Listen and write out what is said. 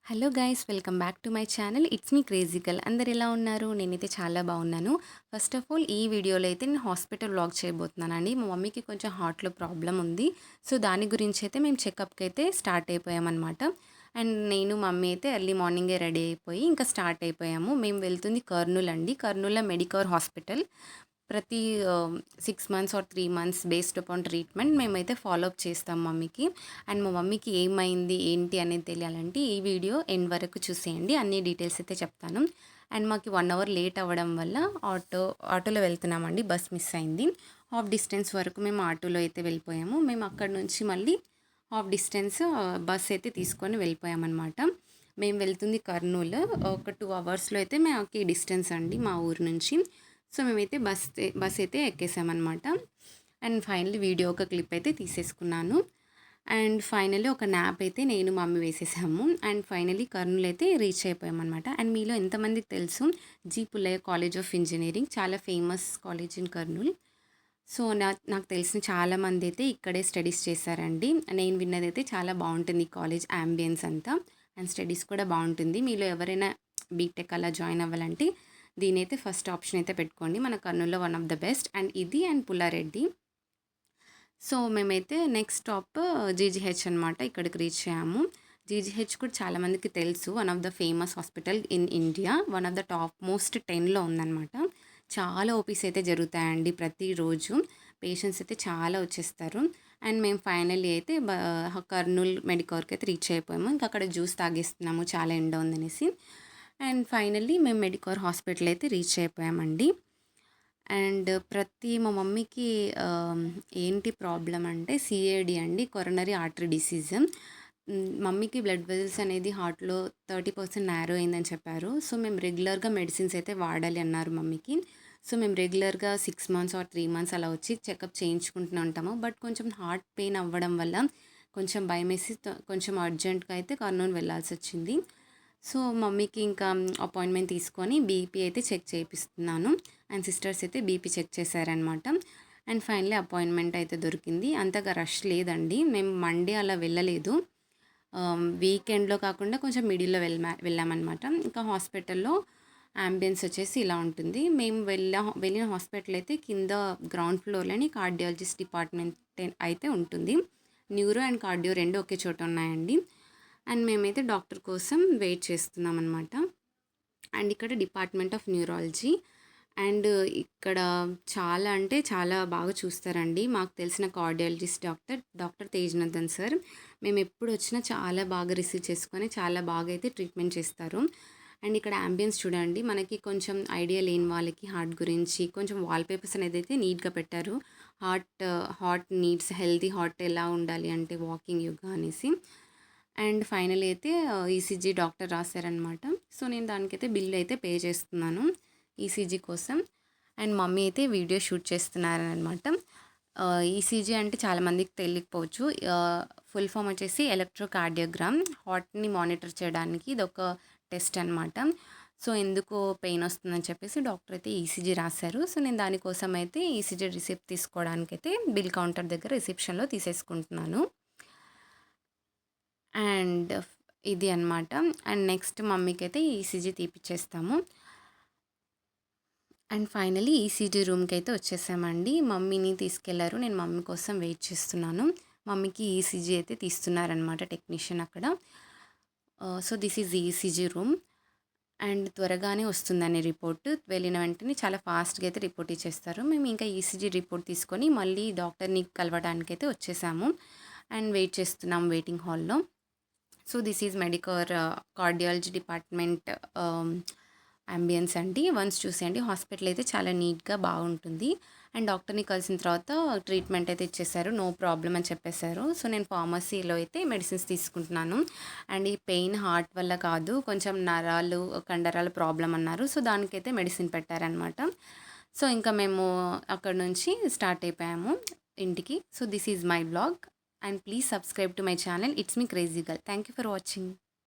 Hello guys, welcome back to my channel. It's me crazy girl. అందరు ఎలా ఉన్నారు? నేనైతే చాలా బాగున్నాను. ఫస్ట్ ఆఫ్ ఆల్ ఈ వీడియోలో అయితే నేను హాస్పిటల్ వ్లాగ్ చేయబోతున్నానండి. మా మమ్మీకి కొంచెం హార్ట్లో ప్రాబ్లం ఉంది. సో దాని గురించి అయితే మేము చెకప్కి అయితే స్టార్ట్ అయిపోయామన్నమాట. అండ్ నేను మమ్మీ అయితే ఎర్లీ మార్నింగే రెడీ అయిపోయి ఇంకా స్టార్ట్ అయిపోయాము. మేము వెళ్తుంది కర్నూలు అండి. కర్నూలులో మెడికవర్ హాస్పిటల్. ప్రతి 6 months or 3 months based upon treatment మేమైతే ఫాలో అప్ చేస్తాం మమ్మీకి. అండ్ మా మమ్మీకి ఏమైంది ఏంటి అనేది తెలియాలంటే ఈ వీడియో ఎండ్ వరకు చూసేయండి. అన్ని డీటెయిల్స్ అయితే చెప్తాను. అండ్ మాకు 1 అవర్ లేట్ అవ్వడం వల్ల ఆటోలో వెళ్తున్నామండి. బస్ మిస్ అయింది. హాఫ్ డిస్టెన్స్ వరకు మేము ఆటోలో అయితే వెళ్ళిపోయాము. మేము అక్కడ నుంచి మళ్ళీ హాఫ్ డిస్టెన్స్ బస్ అయితే తీసుకొని వెళ్ళిపోయామన్నమాట. మేము వెళ్తుంది కర్నూలు. ఒక 2 అవర్స్లో అయితే మాకు డిస్టెన్స్ అండి మా ఊరు నుంచి. సో మేమైతే బస్ అయితే ఎక్కేసామన్నమాట. అండ్ ఫైనల్లీ వీడియో ఒక క్లిప్ అయితే తీసేసుకున్నాను. అండ్ ఫైనల్లీ ఒక న్యాప్ అయితే నేను మమ్మీ వేసేసాము. అండ్ ఫైనల్లీ కర్నూలు అయితే రీచ్ అయిపోయామన్నమాట. అండ్ మీలో ఎంతమందికి తెలుసు G Pullaiah college of engineering, చాలా famous college in Kurnool. So నాకు తెలిసిన చాలామంది అయితే ఇక్కడే స్టడీస్ చేశారండి. నేను విన్నదైతే చాలా బాగుంటుంది ఈ కాలేజ్ యాంబియన్స్ అంతా. అండ్ స్టడీస్ కూడా బాగుంటుంది. మీలో ఎవరైనా బీటెక్ అలా జాయిన్ అవ్వాలంటే దీనైతే ఫస్ట్ ఆప్షన్ అయితే పెట్టుకోండి. మన కర్నూలులో one of the best. And ఇది అండ్ పుల్లారెడ్డి. సో మేమైతే నెక్స్ట్ స్టాప్ జీజీహెచ్ అనమాట. ఇక్కడికి రీచ్ అయ్యాము. జీజీహెచ్ కూడా చాలామందికి తెలుసు, one of the famous hospital in India. One of the top most 10లో ఉందన్నమాట. చాలా ఓపీస్ అయితే జరుగుతాయండి ప్రతిరోజు. పేషెంట్స్ అయితే చాలా వచ్చేస్తారు. అండ్ మేము ఫైనల్లీ అయితే కర్నూలు మెడికవర్కి అయితే రీచ్ అయిపోయాము. ఇంకా అక్కడ జ్యూస్ తాగేస్తున్నాము, చాలా ఎండ ఉందనేసి. అండ్ ఫైనల్లీ మేము మెడికవర్ హాస్పిటల్ అయితే రీచ్ అయిపోయామండి. అండ్ మా మమ్మీకి ఏంటి ప్రాబ్లం అంటే సిఏడి అండి, కొరనరీ ఆర్టరీ డిసీజ్. మమ్మీకి బ్లడ్ వెజల్స్ అనేది హార్ట్లో 30% నారో అయిందని చెప్పారు. సో మేము రెగ్యులర్గా మెడిసిన్స్ అయితే వాడాలి అన్నారు మమ్మీకి. సో మేము రెగ్యులర్గా 6 మంత్స్ ఆర్ 3 మంత్స్ అలా వచ్చి చెకప్ చేయించుకుంటూ ఉంటాము. బట్ కొంచెం హార్ట్ పెయిన్ అవ్వడం వల్ల కొంచెం భయం వేసి కొంచెం అర్జెంట్గా అయితే కర్నూలు వెళ్ళాల్సి వచ్చింది. సో మమ్మీకి ఇంకా అపాయింట్మెంట్ తీసుకొని బీపీ అయితే చెక్ చేయిస్తున్నాను. అండ్ సిస్టర్స్ అయితే బీపీ చెక్ చేశారనమాట. అండ్ ఫైనల్లీ అపాయింట్మెంట్ అయితే దొరికింది. అంతగా రష్ లేదండి. మేము మండే అలా వెళ్ళలేదు. వీకెండ్లో కాకుండా కొంచెం మిడిల్లో వెళ్ళామన్నమాట. ఇంకా హాస్పిటల్లో అంబియన్స్ వచ్చేసి ఇలా ఉంటుంది. మేము వెళ్ళిన హాస్పిటల్ అయితే కింద గ్రౌండ్ ఫ్లోర్లోని కార్డియాలజిస్ట్ డిపార్ట్మెంట్ అయితే ఉంటుంది. న్యూరో అండ్ కార్డియో రెండు ఒకే చోట ఉన్నాయండి. అండ్ మేమైతే డాక్టర్ కోసం వెయిట్ చేస్తున్నాం అనమాట. అండ్ ఇక్కడ డిపార్ట్మెంట్ ఆఫ్ న్యూరాలజీ. అండ్ ఇక్కడ చాలా అంటే చాలా బాగా చూస్తారండి. మాకు తెలిసిన కార్డియాలజిస్ట్ డాక్టర్ తేజ్నందన్ సార్. మేము ఎప్పుడు వచ్చినా చాలా బాగా రిసీవ్ చేసుకొని చాలా బాగా అయితే ట్రీట్మెంట్ చేస్తారు. అండ్ ఇక్కడ అంబియన్స్ చూడండి, మనకి కొంచెం ఐడియా లేని వాళ్ళకి హార్ట్ గురించి కొంచెం వాల్పేపర్స్ అనేది అయితే నీట్గా పెట్టారు. హార్ట్ నీడ్స్, హెల్తీ హార్ట్ ఎలా ఉండాలి అంటే వాకింగ్, యోగా అనేసి. అండ్ ఫైనల్ అయితే ఈసీజీ డాక్టర్ రాశారనమాట. సో నేను దానికైతే బిల్ అయితే పే చేస్తున్నాను ఈసీజీ కోసం. అండ్ మమ్మీ అయితే వీడియో షూట్ చేస్తున్నారనమాట. ఈసీజీ అంటే చాలామందికి తెలియకపోవచ్చు. ఫుల్ ఫామ్ వచ్చేసి ఎలక్ట్రోకార్డియోగ్రామ్. హార్ట్ని మానిటర్ చేయడానికి ఇది ఒక టెస్ట్ అనమాట. సో ఎందుకు పెయిన్ వస్తుందని చెప్పేసి డాక్టర్ అయితే ఈసీజీ రాశారు. సో నేను దానికోసం అయితే ఈసీజీ రిసిప్ట్ తీసుకోవడానికైతే బిల్ కౌంటర్ దగ్గర రిసెప్షన్లో తీసేసుకుంటున్నాను. అండ్ ఇది అనమాట. అండ్ నెక్స్ట్ మమ్మీకి అయితే ఈసీజీ తీపిచ్చేస్తాము. అండ్ ఫైనలీ ఈసీజీ రూమ్కి అయితే వచ్చేసామండి. మమ్మీని తీసుకెళ్లారు. నేను మమ్మీ కోసం వెయిట్ చేస్తున్నాను. మమ్మీకి ఈసీజీ అయితే తీస్తున్నారనమాట టెక్నీషియన్ అక్కడ. So this is ECG room. And త్వరగానే వస్తుందని రిపోర్ట్. వెళ్ళిన వెంటనే చాలా ఫాస్ట్గా అయితే రిపోర్ట్ ఇచ్చేస్తారు. మేము ఇంకా ఈసీజీ రిపోర్ట్ తీసుకొని మళ్ళీ డాక్టర్ని కలవడానికి అయితే వచ్చేసాము. అండ్ వెయిట్ చేస్తున్నాం వెయిటింగ్ హాల్లో. So this is Medicover cardiology department ambience అండి. వన్స్ చూసేయండి. హాస్పిటల్ అయితే చాలా నీట్గా బాగుంటుంది. అండ్ డాక్టర్ని కలిసిన తర్వాత ట్రీట్మెంట్ అయితే ఇచ్చేసారు. నో ప్రాబ్లం అని చెప్పేశారు. సో నేను ఫార్మసీలో అయితే మెడిసిన్స్ తీసుకుంటున్నాను. అండ్ ఈ పెయిన్ హార్ట్ వల్ల కాదు, కొంచెం నరాలు కండరాల ప్రాబ్లం అన్నారు. సో దానికైతే మెడిసిన్ పెట్టారనమాట. సో ఇంకా మేము అక్కడ నుంచి స్టార్ట్ అయిపోయాము ఇంటికి. So this is my blog. And please subscribe to my channel. It's me Crazy Girl. Thank you for watching.